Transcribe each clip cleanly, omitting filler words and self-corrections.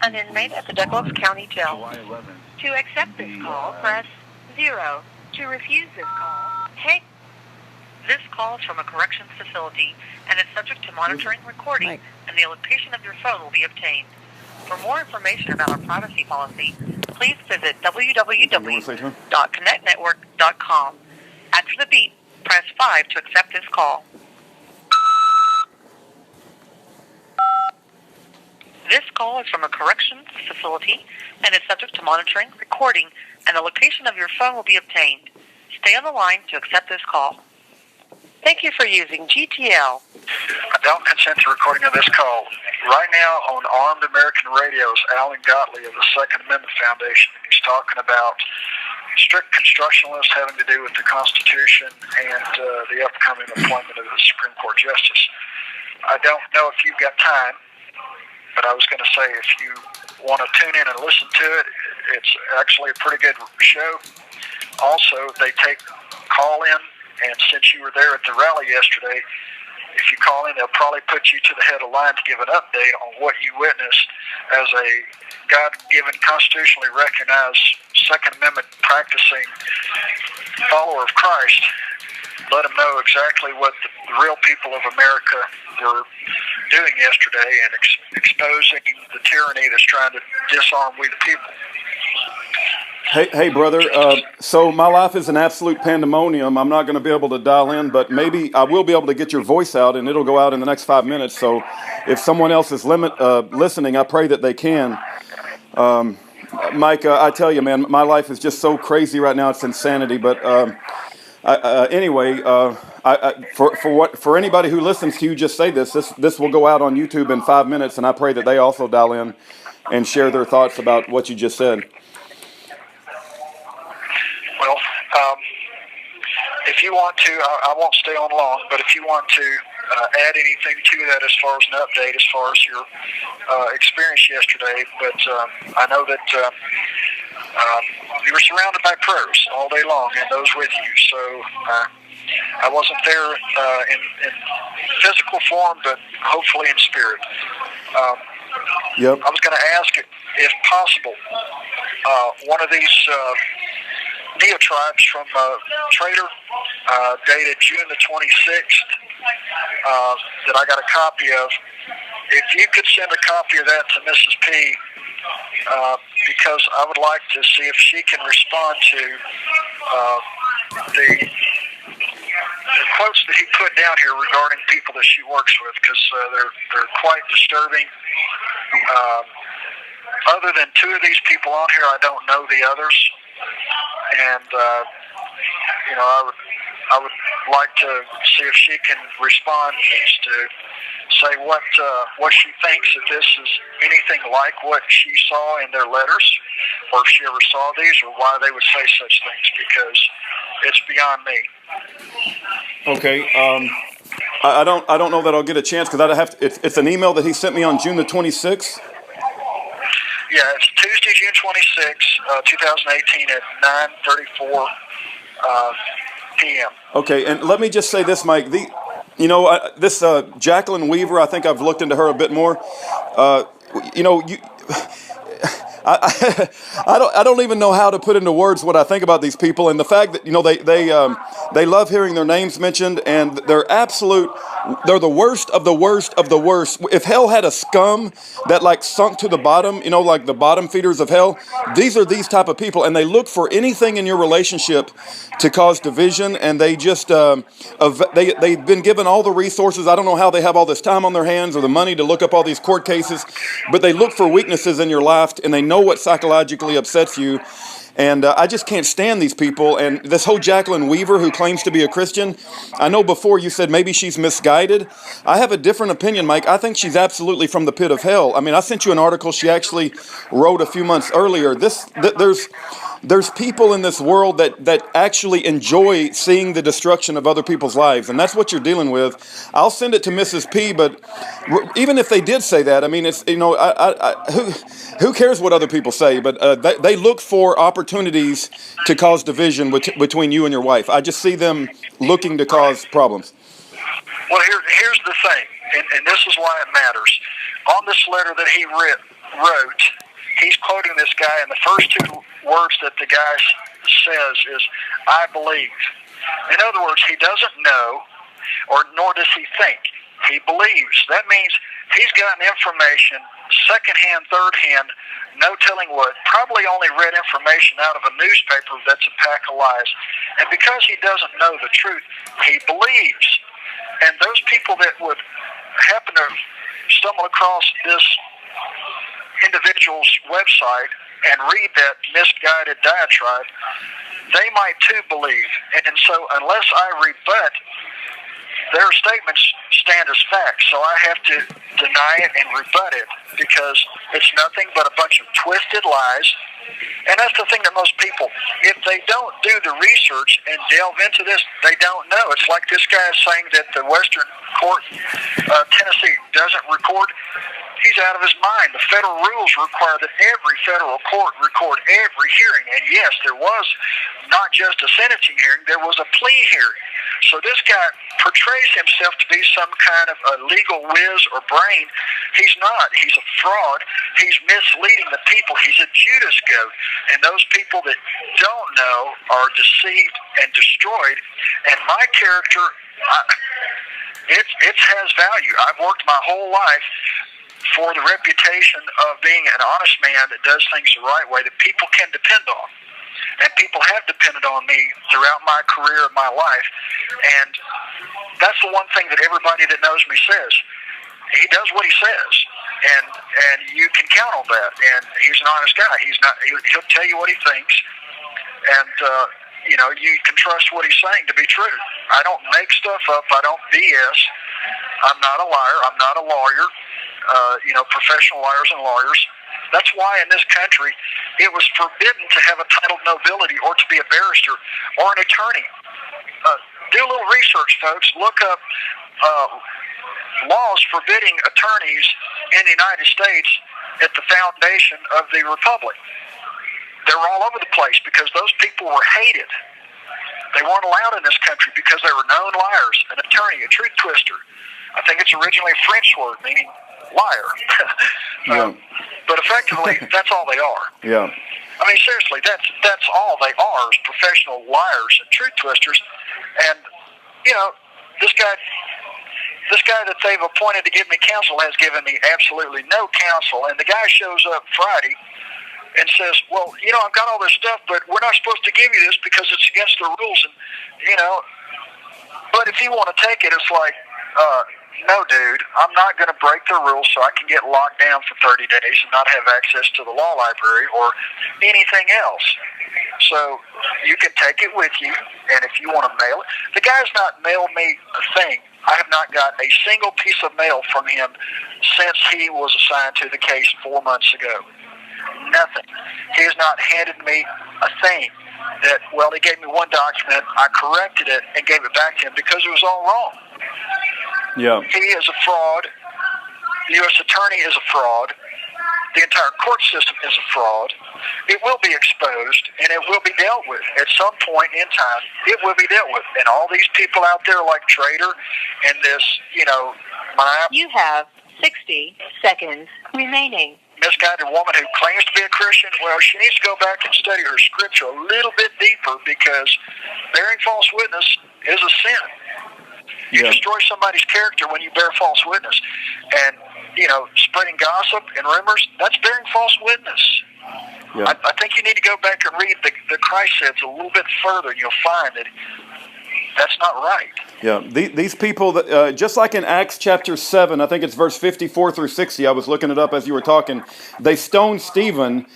An inmate at the Douglas County Jail. To accept this call, press 0. To refuse this call, hey. This call is from a corrections facility and is subject to monitoring, recording, and the location of your phone will be obtained. For more information about our privacy policy, please visit www.connectnetwork.com. After the beep, press 5 to accept this call. This call is from a corrections facility and is subject to monitoring, recording, and the location of your phone will be obtained. Stay on the line to accept this call. Thank you for using GTL. I don't consent to recording of this call. Right now on Armed American Radio is Alan Gottlieb of the Second Amendment Foundation. He's talking about strict constructionalists having to do with the Constitution and the upcoming appointment of the Supreme Court Justice. I don't know if you've got time, but I was going to say if you want to tune in and listen to it, it's actually a pretty good show. Also, they take call-in. And since you were there at the rally yesterday, if you call in, they'll probably put you to the head of line to give an update on what you witnessed as a God-given, constitutionally recognized Second Amendment practicing follower of Christ. Let them know exactly what the real people of America were doing yesterday and exposing the tyranny that's trying to disarm we the people. Hey, brother. So my life is an absolute pandemonium. I'm not going to be able to dial in, but maybe I will be able to get your voice out, and it'll go out in the next 5 minutes. So if someone else is listening, I pray that they can. Mike, I tell you, man, my life is just so crazy right now. It's insanity. But anyway, for anybody who listens to you just say this will go out on YouTube in 5 minutes, and I pray that they also dial in and share their thoughts about what you just said. Well, if you want to, I won't stay on long, but if you want to add anything to that as far as an update, as far as your experience yesterday, but I know that you were surrounded by prayers all day long and those with you, so I wasn't there in physical form, but hopefully in spirit. Yep. I was going to ask if possible, one of these neo-tribes from Trader, dated June the 26th, that I got a copy of. If you could send a copy of that to Mrs. P, because I would like to see if she can respond to the quotes that he put down here regarding people that she works with, because they're quite disturbing. Other than two of these people on here, I don't know the others. And I would like to see if she can respond as to say what she thinks, if this is anything like what she saw in their letters, or if she ever saw these, or why they would say such things, because it's beyond me. Okay. I don't know that I'll get a chance, because it's an email that he sent me on June the 26th. Yeah, it's Tuesday, June 26, 2018 at 9:34 p.m. Okay, and let me just say this, Mike. This Jacqueline Weaver, I think I've looked into her a bit more. I don't even know how to put into words what I think about these people, and the fact that they love hearing their names mentioned, and they're the worst of the worst of the worst. If hell had a scum that sunk to the bottom, like the bottom feeders of hell, these are these type of people, and they look for anything in your relationship to cause division, and they just they've been given all the resources. I don't know how they have all this time on their hands or the money to look up all these court cases, but they look for weaknesses in your life, and they know what psychologically upsets you. And I just can't stand these people. And this whole Jacqueline Weaver, who claims to be a Christian, I know before you said maybe she's misguided. I have a different opinion, Mike. I think she's absolutely from the pit of hell. I mean, I sent you an article she actually wrote a few months earlier. There's people in this world that actually enjoy seeing the destruction of other people's lives, and that's what you're dealing with. I'll send it to Mrs. P, but even if they did say that, I mean, it's who cares what other people say? But they look for opportunities to cause division between you and your wife. I just see them looking to cause problems. Well, here's the thing, and this is why it matters. on this letter that he wrote, he's quoting this guy, and the first two words that the guy says is, "I believe." In other words, he doesn't know, or nor does he think. He believes. That means he's gotten information, secondhand, thirdhand, no telling what, probably only read information out of a newspaper that's a pack of lies. And because he doesn't know the truth, he believes. And those people that would happen to stumble across this individual's website and read that misguided diatribe, they might too believe. And so unless I rebut, their statements stand as facts, so I have to deny it and rebut it because it's nothing but a bunch of twisted lies. And that's the thing that most people, if they don't do the research and delve into this, they don't know. It's like this guy is saying that the Western Court, Tennessee, doesn't record. He's out of his mind. The federal rules require that every federal court record every hearing. And yes, there was not just a sentencing hearing, there was a plea hearing. So this guy portrays himself to be some kind of a legal whiz or brain. He's not. He's a fraud. He's misleading the people. He's a Judas goat. And those people that don't know are deceived and destroyed. And my character, it has value. I've worked my whole life for the reputation of being an honest man that does things the right way that people can depend on. And people have depended on me throughout my career and my life. And that's the one thing that everybody that knows me says. He does what he says. And you can count on that. And he's an honest guy. He'll tell you what he thinks. And, you can trust what he's saying to be true. I don't make stuff up. I don't BS. I'm not a liar. I'm not a lawyer. Professional liars and lawyers. That's why in this country it was forbidden to have a titled nobility or to be a barrister or an attorney. Do a little research, folks. Look up laws forbidding attorneys in the United States at the foundation of the Republic. They were all over the place because those people were hated. They weren't allowed in this country because they were known liars, an attorney, a truth twister. I think it's originally a French word meaning liar. But effectively, that's all they are. Yeah. I mean, seriously, that's all they are is professional liars and truth twisters. And, this guy that they've appointed to give me counsel has given me absolutely no counsel. And the guy shows up Friday and says, well, I've got all this stuff, but we're not supposed to give you this because it's against the rules. And, but if you want to take it, it's like, no, dude, I'm not going to break the rules so I can get locked down for 30 days and not have access to the law library or anything else. So you can take it with you, and if you want to mail it. The guy's not mailed me a thing. I have not got a single piece of mail from him since he was assigned to the case 4 months ago. Nothing. He has not handed me a thing. He gave me one document, I corrected it, and gave it back to him because it was all wrong. Yeah. He is a fraud. The U.S. Attorney is a fraud. The entire court system is a fraud. It will be exposed, and it will be dealt with. At some point in time, it will be dealt with. And all these people out there like Trader and this, You have 60 seconds remaining. Misguided woman who claims to be a Christian, well, she needs to go back and study her scripture a little bit deeper because bearing false witness is a sin. You destroy somebody's character when you bear false witness. And, spreading gossip and rumors, that's bearing false witness. Yeah. I think you need to go back and read the Christ says a little bit further, and you'll find that that's not right. Yeah, these people, that, just like in Acts chapter 7, I think it's verse 54 through 60, I was looking it up as you were talking, they stoned Stephen.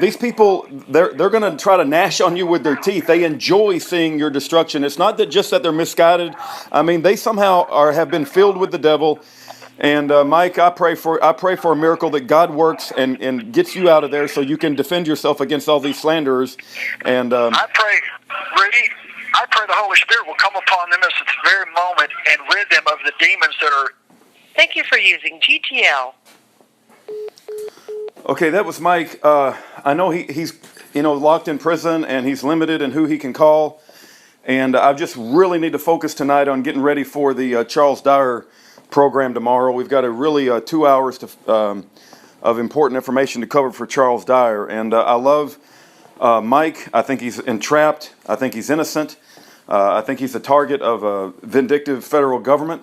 These people, they're going to try to gnash on you with their teeth. They enjoy seeing your destruction. It's not just that they're misguided. I mean, they somehow have been filled with the devil. And Mike, I pray for a miracle that God works and gets you out of there so you can defend yourself against all these slanderers. And I pray, Rudy, the Holy Spirit will come upon them at this very moment and rid them of the demons that are... Thank you for using GTL. Okay, that was Mike. I know he's locked in prison and he's limited in who he can call. And I just really need to focus tonight on getting ready for the Charles Dyer program tomorrow. We've got a really 2 hours of important information to cover for Charles Dyer. And I love Mike. I think he's entrapped. I think he's innocent. I think he's the target of a vindictive federal government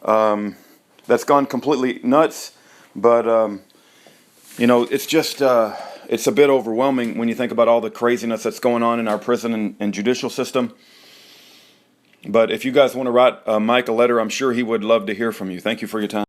that's gone completely nuts. But, you know, it's just, it's a bit overwhelming when you think about all the craziness that's going on in our prison and judicial system. But if you guys want to write Mike a letter, I'm sure he would love to hear from you. Thank you for your time.